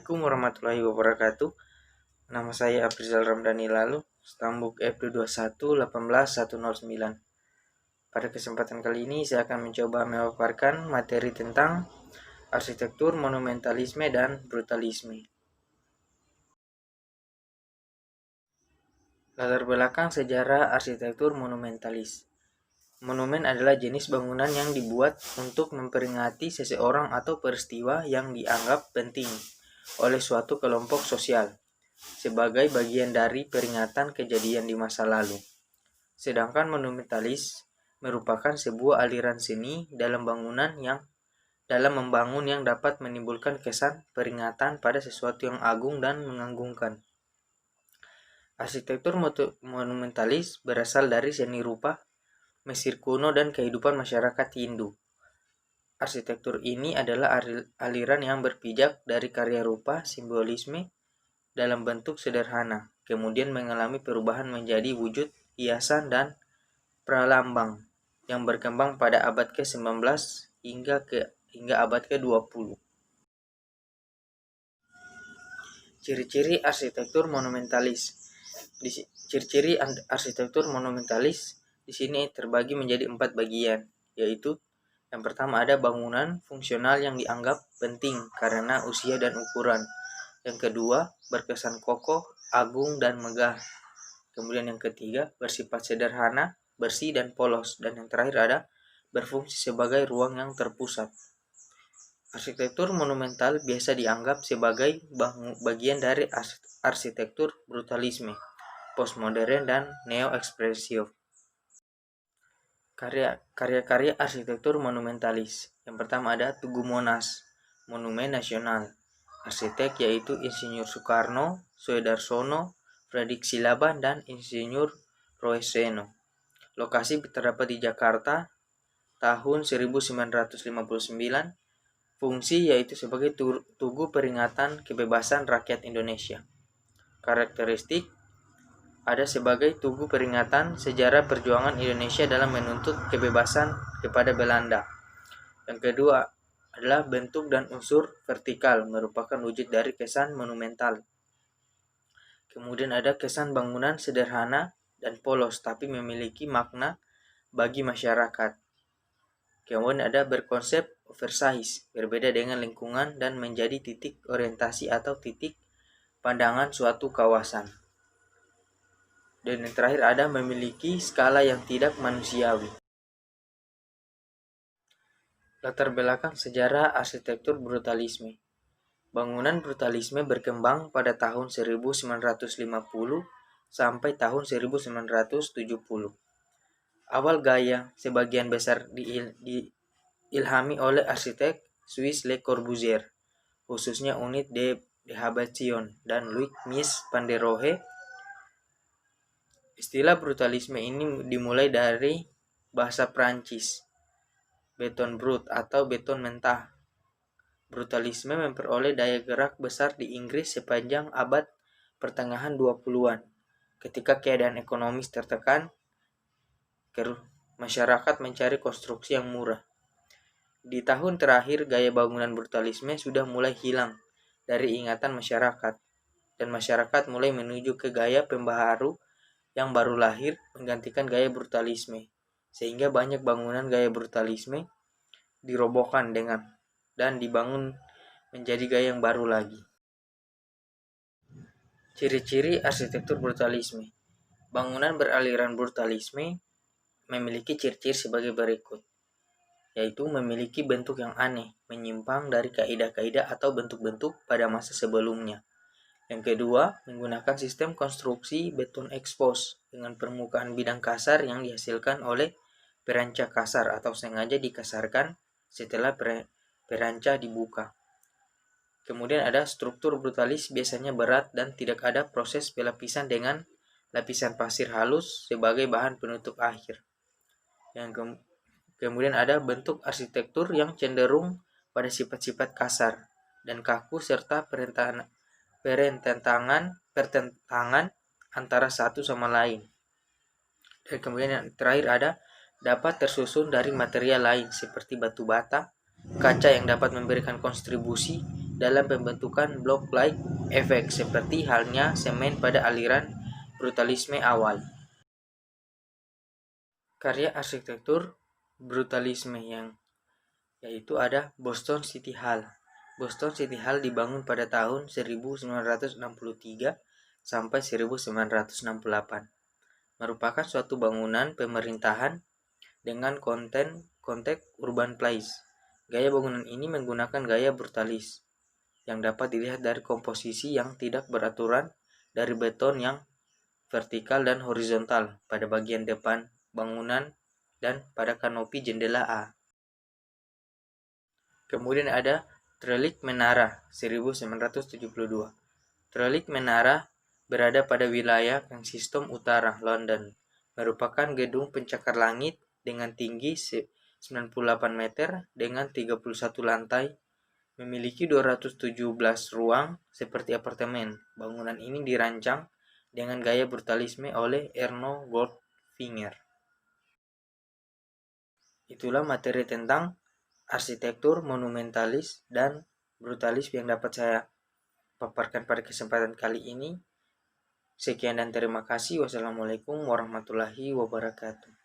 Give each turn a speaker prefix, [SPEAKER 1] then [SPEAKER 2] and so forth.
[SPEAKER 1] Assalamualaikum warahmatullahi wabarakatuh. Nama saya Aprizal Ramdhani Lalu, Stambuk F221 Pada kesempatan kali ini saya akan mencoba memaparkan materi tentang arsitektur monumentalisme dan brutalisme. Latar belakang sejarah arsitektur monumentalis. Monumen adalah jenis bangunan yang dibuat untuk memperingati seseorang atau peristiwa yang dianggap penting oleh suatu kelompok sosial sebagai bagian dari peringatan kejadian di masa lalu. Sedangkan monumentalis merupakan sebuah aliran seni dalam membangun yang dapat menimbulkan kesan peringatan pada sesuatu yang agung dan mengagumkan. Arsitektur monumentalis berasal dari seni rupa Mesir kuno dan kehidupan masyarakat Hindu. Arsitektur ini adalah aliran yang berpijak dari karya rupa simbolisme dalam bentuk sederhana, kemudian mengalami perubahan menjadi wujud hiasan dan pralambang yang berkembang pada abad ke-19 hingga abad ke-20. Ciri-ciri arsitektur monumentalis. Ciri-ciri arsitektur monumentalis di sini terbagi menjadi 4 bagian, yaitu yang pertama ada bangunan fungsional yang dianggap penting karena usia dan ukuran. Yang kedua, berkesan kokoh, agung, dan megah. Kemudian yang ketiga, bersifat sederhana, bersih, dan polos. Dan yang terakhir ada berfungsi sebagai ruang yang terpusat. Arsitektur monumental biasa dianggap sebagai bagian dari arsitektur brutalisme, postmodern, dan neo-ekspresio. Karya-karya arsitektur monumentalis. Yang pertama ada Tugu Monas, monumen nasional. Arsitek yaitu Insinyur Soekarno, Suedarsono, Fredrik Silaban, dan Insinyur Roeseno. Lokasi terdapat di Jakarta tahun 1959. Fungsi yaitu sebagai tugu peringatan kebebasan rakyat Indonesia. Karakteristik ada sebagai tugu peringatan sejarah perjuangan Indonesia dalam menuntut kebebasan kepada Belanda. Yang kedua adalah bentuk dan unsur vertikal, merupakan wujud dari kesan monumental. Kemudian ada kesan bangunan sederhana dan polos, tapi memiliki makna bagi masyarakat. Kemudian ada berkonsep oversize, berbeda dengan lingkungan dan menjadi titik orientasi atau titik pandangan suatu kawasan. Dan yang terakhir ada memiliki skala yang tidak manusiawi. Latar belakang sejarah arsitektur brutalisme. Bangunan brutalisme berkembang pada tahun 1950 sampai tahun 1970. Awal gaya sebagian besar diilhami oleh arsitek Swiss Le Corbusier, khususnya unit de Habitation dan Louis Mies van der Rohe. Istilah brutalisme ini dimulai dari bahasa Prancis, beton brut atau beton mentah. Brutalisme memperoleh daya gerak besar di Inggris sepanjang abad pertengahan 20-an. Ketika keadaan ekonomis tertekan, masyarakat mencari konstruksi yang murah. Di tahun terakhir, gaya bangunan brutalisme sudah mulai hilang dari ingatan masyarakat, dan masyarakat mulai menuju ke gaya pembaharu yang baru lahir menggantikan gaya brutalisme, sehingga banyak bangunan gaya brutalisme dirobohkan dan dibangun menjadi gaya yang baru lagi. Ciri-ciri arsitektur brutalisme. Bangunan beraliran brutalisme memiliki ciri-ciri sebagai berikut, yaitu memiliki bentuk yang aneh, menyimpang dari kaidah-kaidah atau bentuk-bentuk pada masa sebelumnya. Yang kedua, menggunakan sistem konstruksi beton expose dengan permukaan bidang kasar yang dihasilkan oleh peranca kasar atau sengaja dikasarkan setelah peranca dibuka. Kemudian ada struktur brutalis biasanya berat dan tidak ada proses pelapisan dengan lapisan pasir halus sebagai bahan penutup akhir. Kemudian ada bentuk arsitektur yang cenderung pada sifat-sifat kasar dan kaku serta pertentangan antara satu sama lain. Dan kemudian yang terakhir ada dapat tersusun dari material lain seperti batu bata, kaca yang dapat memberikan kontribusi dalam pembentukan block-like efek seperti halnya semen pada aliran brutalisme awal. Karya arsitektur brutalisme yang yaitu ada Boston City Hall. Boston City Hall dibangun pada tahun 1963 sampai 1968. Merupakan suatu bangunan pemerintahan dengan konteks urban place. Gaya bangunan ini menggunakan gaya brutalis yang dapat dilihat dari komposisi yang tidak beraturan dari beton yang vertikal dan horizontal pada bagian depan bangunan dan pada kanopi jendela A. Kemudian ada Trelik Menara 1972. Trelik Menara berada pada wilayah Kensington Utara, London. Merupakan gedung pencakar langit dengan tinggi 98 meter dengan 31 lantai. Memiliki 217 ruang seperti apartemen. Bangunan ini dirancang dengan gaya brutalisme oleh Erno Goldfinger. Itulah materi tentang arsitektur monumentalis dan brutalis yang dapat saya paparkan pada kesempatan kali ini. Sekian dan terima kasih. Wassalamualaikum warahmatullahi wabarakatuh.